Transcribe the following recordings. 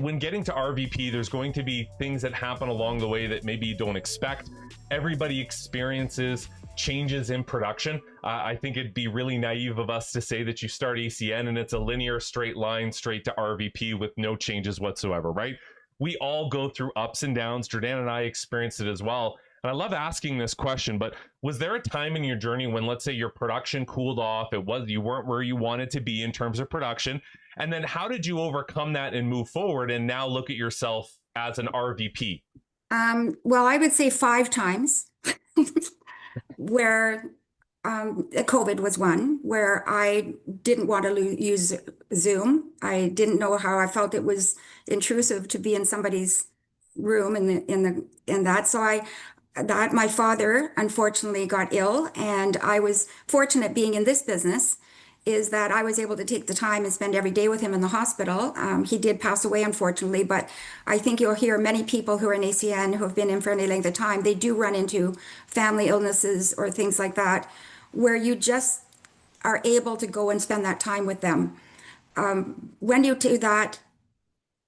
when getting to RVP, there's going to be things that happen along the way that maybe you don't expect. Everybody experiences changes in production. I think it'd be really naive of us to say that you start ACN and it's a linear straight line straight to RVP with no changes whatsoever, right? We all go through ups and downs. Jordan and I experienced it as well. And I love asking this question, but was there a time in your journey when, let's say, your production cooled off, you weren't where you wanted to be in terms of production, and then how did you overcome that and move forward and now look at yourself as an RVP? Well, I would say 5 times where COVID was one, where I didn't want to use Zoom. I didn't know how. I felt it was intrusive to be in somebody's room in that. So my father unfortunately got ill, and I was fortunate being in this business is that I was able to take the time and spend every day with him in the hospital. He did pass away, unfortunately, but I think you'll hear many people who are in ACN who have been in for any length of time, they do run into family illnesses or things like that, where you just are able to go and spend that time with them. When you do that,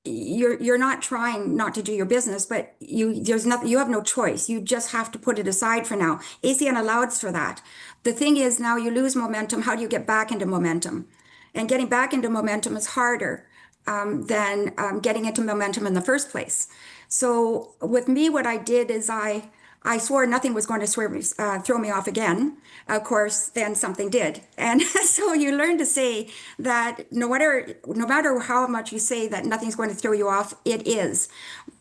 you're not trying not to do your business, but there's nothing, you have no choice. You just have to put it aside for now. ACN allows for that. The thing is, now you lose momentum. How do you get back into momentum? And getting back into momentum is harder than getting into momentum in the first place. So with me, what I did is I swore nothing was going to throw me off again. Of course, then something did. And so you learn to say that no matter how much you say that nothing's going to throw you off, it is.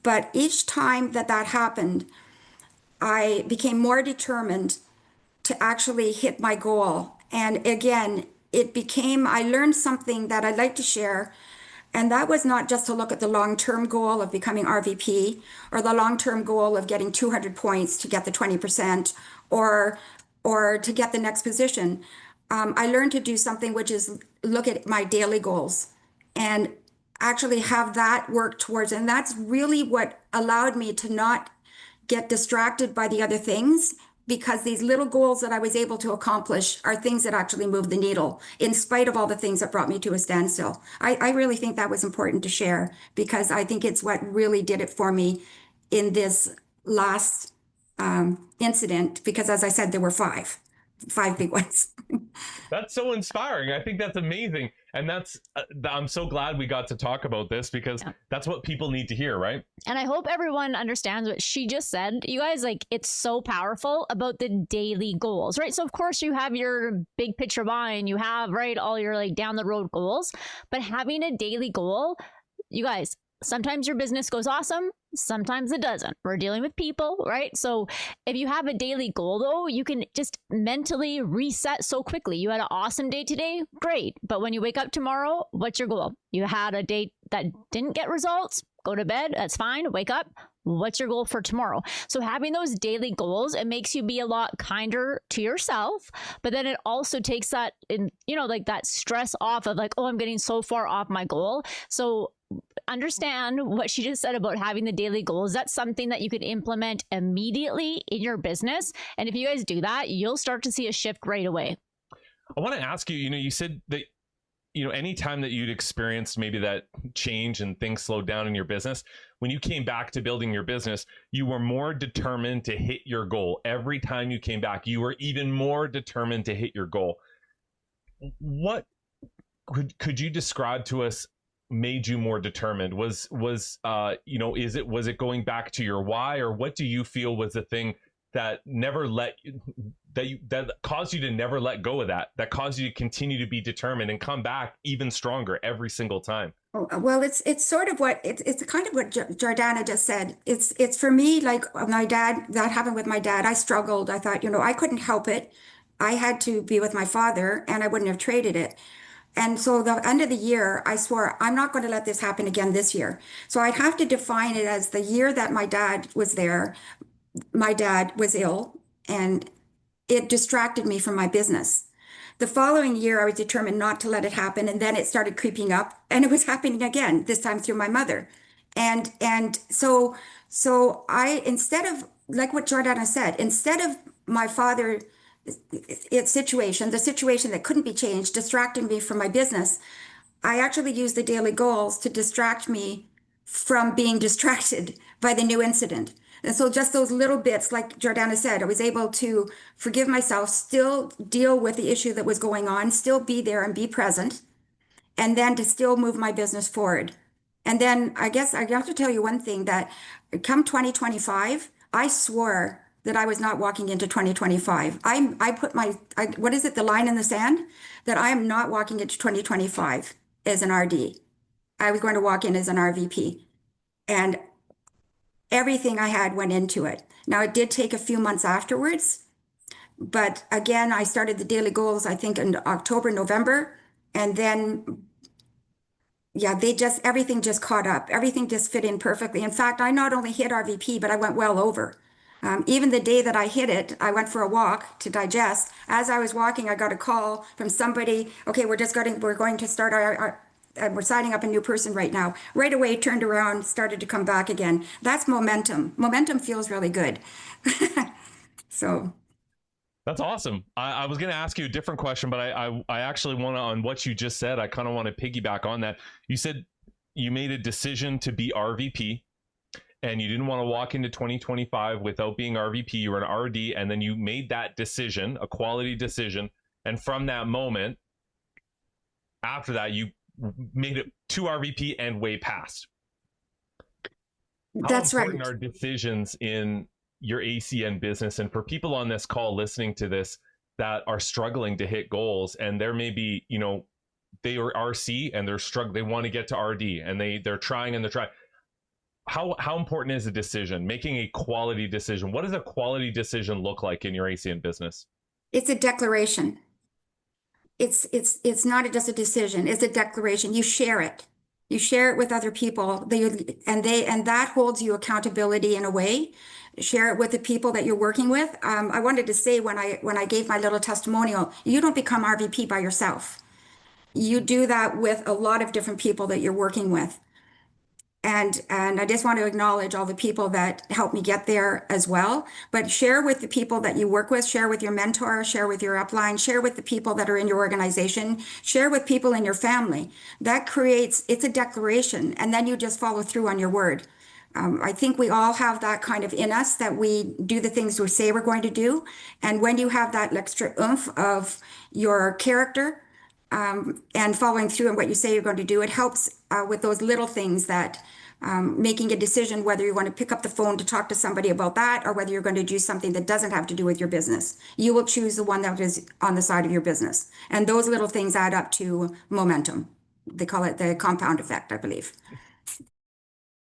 But each time that happened, I became more determined to actually hit my goal. And again, I learned something that I'd like to share. And that was not just to look at the long-term goal of becoming RVP or the long-term goal of getting 200 points to get the 20% or to get the next position. I learned to do something which is look at my daily goals and actually have that work towards. And that's really what allowed me to not get distracted by the other things, because these little goals that I was able to accomplish are things that actually move the needle in spite of all the things that brought me to a standstill. I really think that was important to share, because I think it's what really did it for me in this last incident, because as I said, there were five big ones. That's so inspiring. I think that's amazing. And I'm so glad we got to talk about this, because that's what people need to hear, right? And I hope everyone understands what she just said. You guys, like, it's so powerful about the daily goals, right? So of course you have your big picture mind, you have, right, all your like down the road goals, but having a daily goal, you guys, sometimes your business goes awesome, sometimes it doesn't. We're dealing with people, right? So if you have a daily goal, though, you can just mentally reset so quickly. You had an awesome day today, great. But when you wake up tomorrow, what's your goal? You had a day that didn't get results, go to bed, that's fine, wake up. What's your goal for tomorrow? So having those daily goals, it makes you be a lot kinder to yourself, but then it also takes that, like that stress off of like, oh, I'm getting so far off my goal. So understand what she just said about having the daily goals. That's something that you can implement immediately in your business. And if you guys do that, you'll start to see a shift right away. I want to ask you, you said that, anytime that you'd experienced maybe that change and things slowed down in your business, when you came back to building your business, you were more determined to hit your goal. Every time you came back, you were even more determined to hit your goal. What could you describe to us made you more determined? Was it going back to your why, or what do you feel was the thing that that caused you to never let go of that caused you to continue to be determined and come back even stronger every single time? Oh, well, it's sort of it's kind of what Jordana just said. It's for me, like my dad, that happened with my dad. I struggled. I thought, I couldn't help it. I had to be with my father, and I wouldn't have traded it. And so the end of the year, I swore, I'm not going to let this happen again this year. So I'd have to define it as the year that my dad was there. My dad was ill, and it distracted me from my business. The following year, I was determined not to let it happen. And then it started creeping up, and it was happening again, this time through my mother. And so instead of, like what Jordana said, instead of my father, the situation that couldn't be changed, distracting me from my business, I actually used the daily goals to distract me from being distracted by the new incident. And so just those little bits, like Jordana said, I was able to forgive myself, still deal with the issue that was going on, still be there and be present, and then to still move my business forward. And then I guess I have to tell you one thing, that come 2025, I swore that I was not walking into 2025. I put what is it, the line in the sand? That I am not walking into 2025 as an RD. I was going to walk in as an RVP. And everything I had went into it. Now, it did take a few months afterwards, but again, I started the daily goals, I think in October, November, and then, yeah, everything just caught up. Everything just fit in perfectly. In fact, I not only hit RVP, but I went well over. Even the day that I hit it, I went for a walk to digest. As I was walking, I got a call from somebody. Okay, we're going to start we're signing up a new person right now. Right away, turned around, started to come back again. That's momentum. Momentum feels really good. So. That's awesome. I was going to ask you a different question, but I actually want to, on what you just said, I kind of want to piggyback on that. You said you made a decision to be RVP and you didn't want to walk into 2025 without being RVP. You were an RD, and then you made that decision, a quality decision. And from that moment, after that, you made it to RVP and way past. That's right. How important are decisions in your ACN business? And for people on this call listening to this that are struggling to hit goals, and there may be, they are RC and they're struggling, they want to get to RD and they're trying. How important is a decision, making a quality decision? What does a quality decision look like in your ACN business? It's a declaration. It's not just a decision, it's a declaration. You share it. You share it with other people, and that holds you accountability in a way. Share it with the people that you're working with. I wanted to say when I gave my little testimonial, you don't become RVP by yourself. You do that with a lot of different people that you're working with. And I just want to acknowledge all the people that helped me get there as well. But share with the people that you work with, share with your mentor, share with your upline, share with the people that are in your organization, share with people in your family. That it's a declaration, and then you just follow through on your word. I think we all have that kind of in us, that we do the things we say we're going to do. And when you have that extra oomph of your character, and following through on what you say you're going to do, it helps with those little things, that making a decision whether you want to pick up the phone to talk to somebody about that, or whether you're going to do something that doesn't have to do with your business. You will choose the one that is on the side of your business. And those little things add up to momentum. They call it the compound effect, I believe.